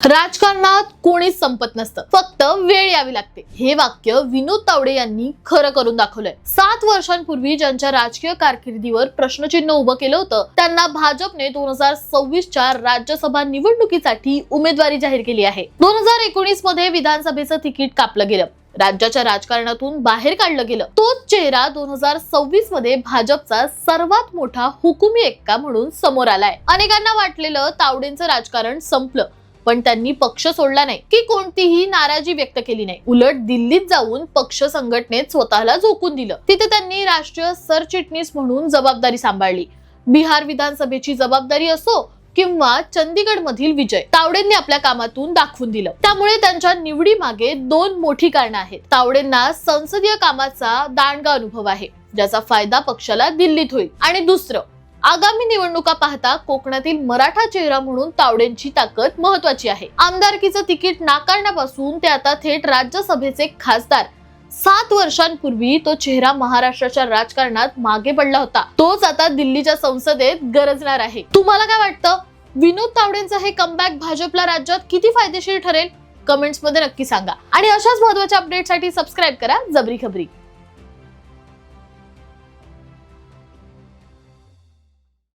राजकारणात कोणीच संपत नसतं, फक्त वेळ यावी लागते. हे वाक्य विनोद तावडे यांनी खरं करून दाखवलंय. 7 वर्षांपूर्वी ज्यांच्या राजकीय कारकिर्दीवर प्रश्नचिन्ह उभं केलं होतं, त्यांना भाजपने 2026च्या राज्यसभा निवडणुकीसाठी उमेदवारी जाहीर केली आहे. 2019 मध्ये विधानसभेचं तिकीट कापलं गेलं, राज्याच्या राजकारणातून बाहेर काढलं गेलं. तोच चेहरा 2026 मध्ये भाजपचा सर्वात मोठा हुकुमी एक्का म्हणून समोर आलाय. अनेकांना वाटलेलं तावडेंचं राजकारण संपलं, पण त्यांनी पक्ष सोडला नाही की कोणतीही नाराजी व्यक्त केली नाही. उलट दिल्लीत जाऊन पक्ष संघटनेत स्वतःला झोकून दिलं. तिथे त्यांनी राष्ट्रीय सरचिटणीस म्हणून जबाबदारी सांभाळली. बिहार विधानसभेची जबाबदारी असो किंवा चंदीगड मधील विजय, तावडेंनी आपल्या कामातून दाखवून दिलं. त्यामुळे त्यांच्या निवडी मागे 2 मोठी कारणं आहेत. तावडेंना संसदीय कामाचा दांडगा अनुभव आहे, ज्याचा फायदा पक्षाला दिल्लीत होईल. आणि दुसरं, आगामी निवडणुका पाहता कोकणातील मराठा चेहरा म्हणून तावडेंची ताकद महत्वाची आहे. आमदारकीचं तिकीट नाकारण्यापासून ते आता थेट राज्यसभेचे खासदार, 7 वर्षांपूर्वी तो चेहरा महाराष्ट्राच्या राजकारणात मागे पडला होता, तोच आता दिल्लीच्या संसदेत गरजणार आहे. तुम्हाला काय वाटतं? विनोद तावडेंचा हे कमबॅक भाजपला राज्यात किती फायदेशीर ठरेल? कमेंट्स मध्ये नक्की सांगा. आणि अशाच महत्त्वाच्या अपडेटसाठी सबस्क्राईब करा जबरी खबरी.